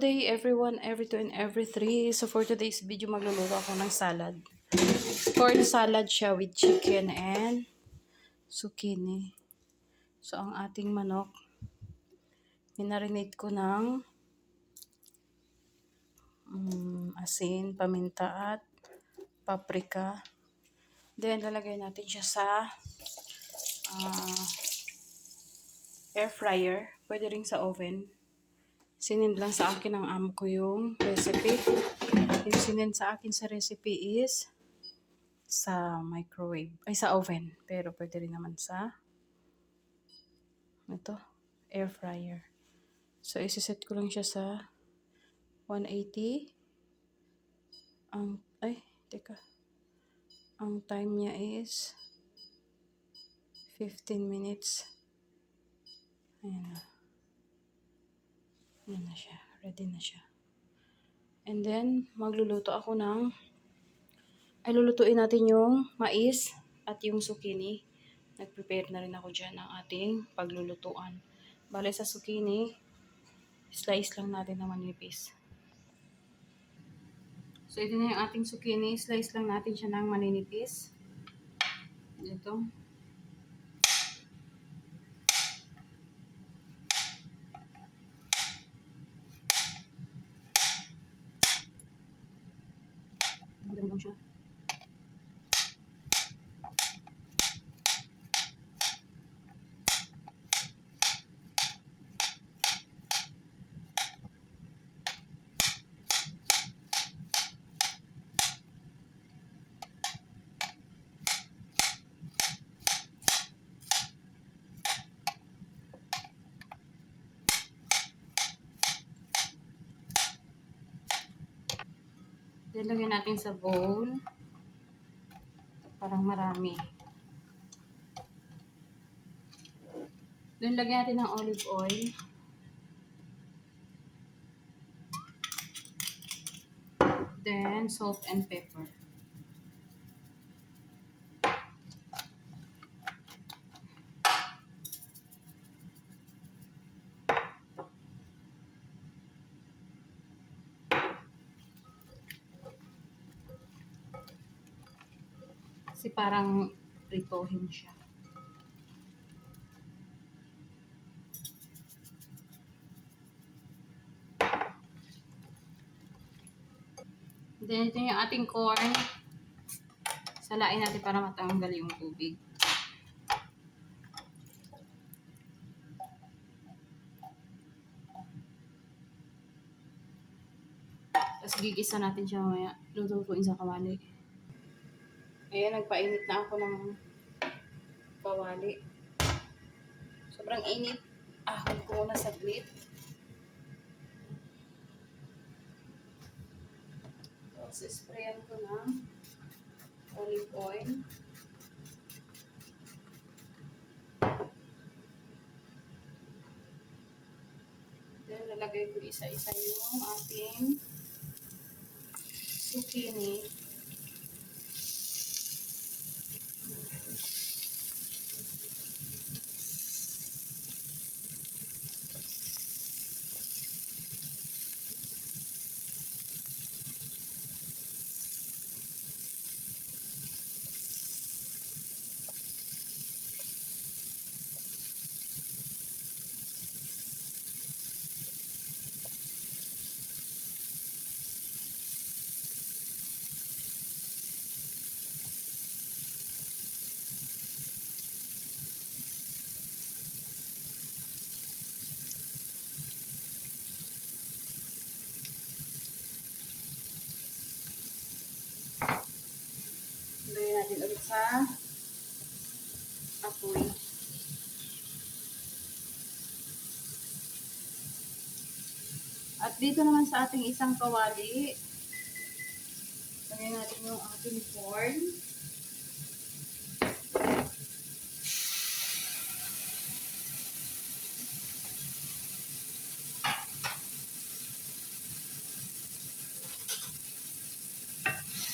day everyone, every 2 and every 3. So for today's video, magluluto ako ng salad. Corn salad siya with chicken and zucchini. So ang ating manok, minarinate ko ng asin, paminta at paprika. Then lalagay natin siya sa air fryer. Pwede rin sa oven. Sinend lang sa akin ng amo ko yung recipe. Yung sinend sa akin sa recipe is sa microwave. Ay, sa oven. Pero pwede rin naman sa air fryer. So, isiset ko lang siya sa 180. Ang time niya is 15 minutes. Ayan na. Ayan na siya. Ready na siya. And then, magluluto ako lulutuin natin yung mais at yung zucchini. Nag-prepare na rin ako dyan ng ating paglulutuan. Bale sa zucchini, slice lang natin na manipis. So, ito na yung ating zucchini. Slice lang natin siya ng maninipis. Ito. Ito lang siya. Ilagay natin sa bowl. Parang marami. Then, lagyan natin ng olive oil. Then, salt and pepper. Kasi parang pritohin siya. Then, ito yung ating corn. Salain natin para matanggal yung tubig. Tapos, gigisa natin siya mamaya. Lutuin sa kawali. Ayan, nagpainit na ako ng kawali. Sobrang init. Ahon ko muna saglit. Tapos, sprayan ko ng olive oil. Then, lalagay ko isa-isa yung ating zucchini. Lagyan natin ulit sa apoy. At dito naman sa ating isang kawali, lagyan natin yung ating corn.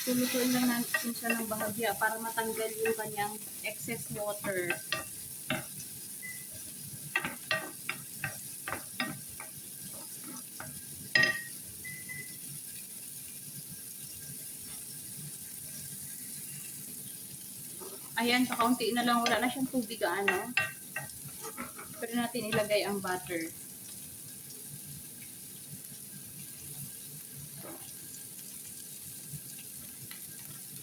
Tulutuin lang natin siya ng bahagya para matanggal yung kanyang excess water. Ayan, kakaunti na lang. Wala na siyang tubig, ano. Pwede natin ilagay ang butter.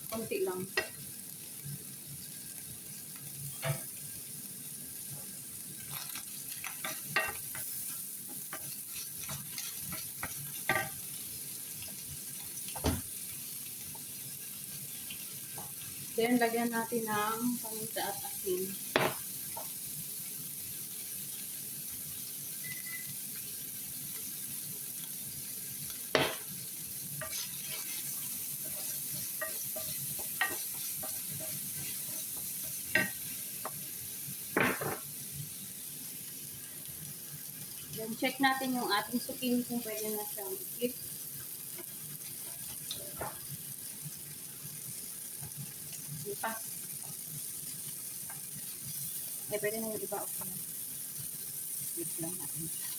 Konti lang. Then, lagyan natin ng paminta at asin. Then, check natin yung ating zucchini kung pwede na siyang i-flip. Hindi pa. Pwede na yung iba. Okay. Flip lang natin siya.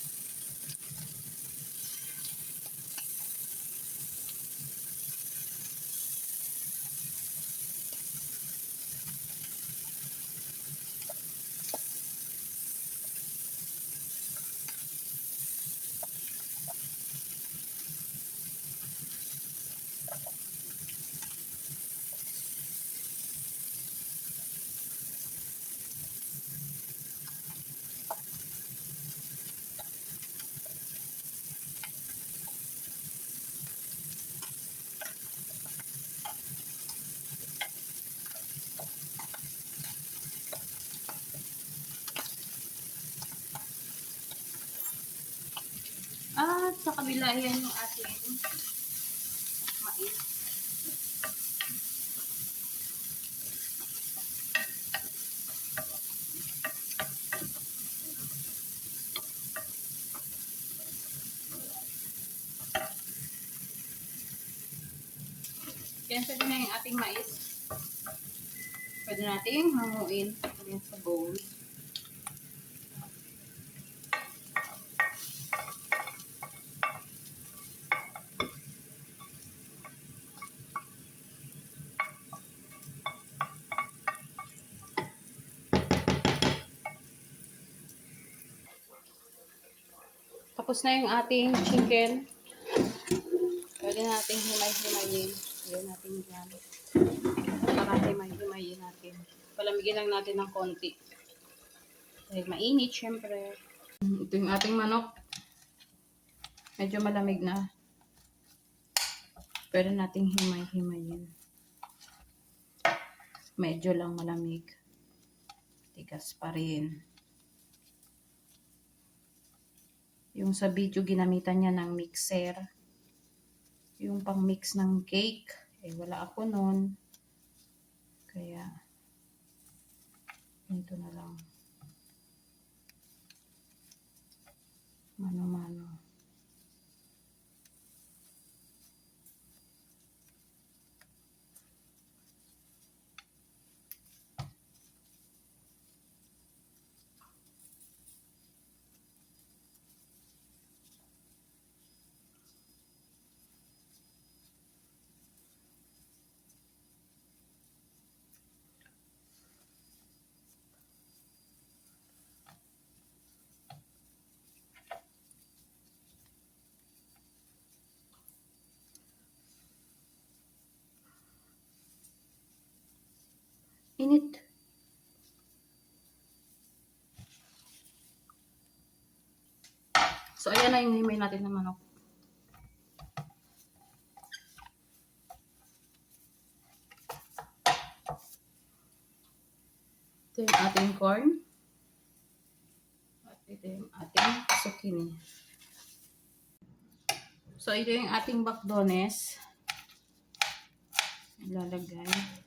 At sa kabila, yan yung ating mais. Yan, pwede na yung ating mais. Pwede natin hanguin sa bowl. Tapos na yung ating chicken. Pwede natin himay-himayin. Pwede natin dyan. Para himay-himayin natin. Palamigin lang natin ng konti. Dahil mainit, syempre. Ito yung ating manok. Medyo malamig na. Pwede natin himay-himayin. Medyo lang malamig. Tigas pa rin. Yung sa video, ginamitan niya ng mixer. Yung pang mix ng cake. Eh, wala ako nun. Kaya, ito na lang. Mano-mano. Init. So, ayan na yung himay natin ng manok. Ito yung ating corn. At ito yung ating zucchini. So, ito yung ating bakdones. Ilalagay.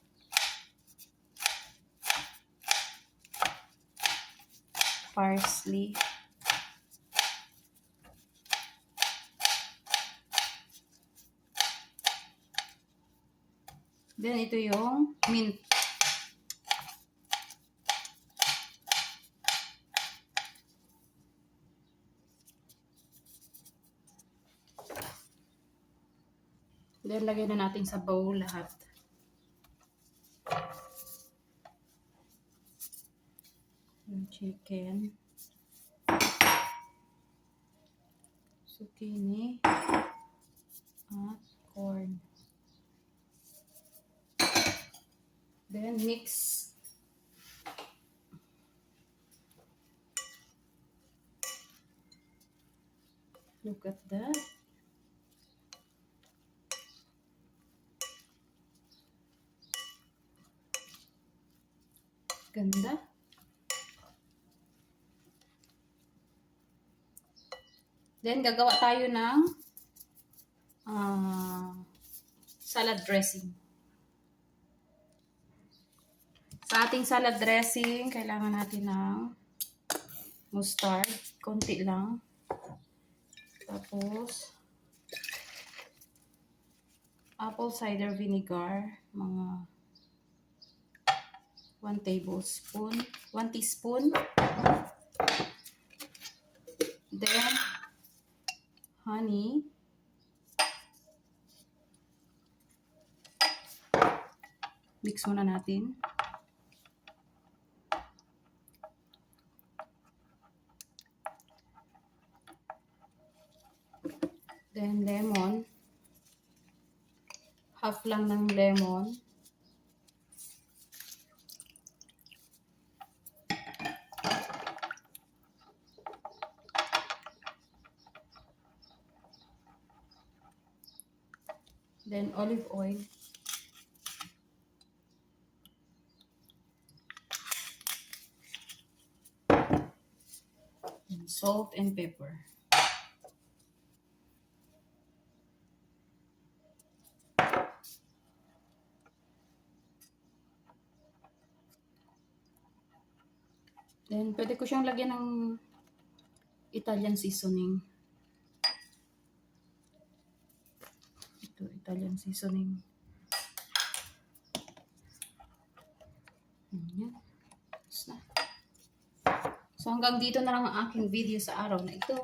Parsley. Then, ito yung mint. Then, lagay na natin sa bowl lahat. chicken, zucchini, at corn. Then mix. Look at that. Ganda. Then gagawa tayo ng salad dressing. Sa ating salad dressing, kailangan natin ng mustard, konti lang. Tapos apple cider vinegar, mga 1 tablespoon, 1 teaspoon. Then honey. Mix muna natin. Then lemon. Half lang ng lemon. Then olive oil. And salt and pepper. Then pwede ko siyang lagyan ng Italian seasoning. Ito, Italian seasoning. Yan. Na. So hanggang dito na lang ang aking video sa araw na ito.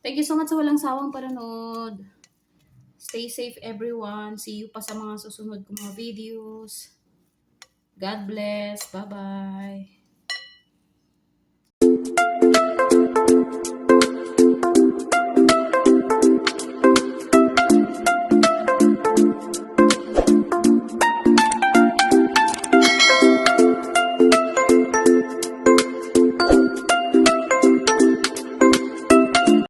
Thank you so much sa walang sawang panonood. Stay safe everyone. See you pa sa mga susunod kong mga videos. God bless. Bye-bye.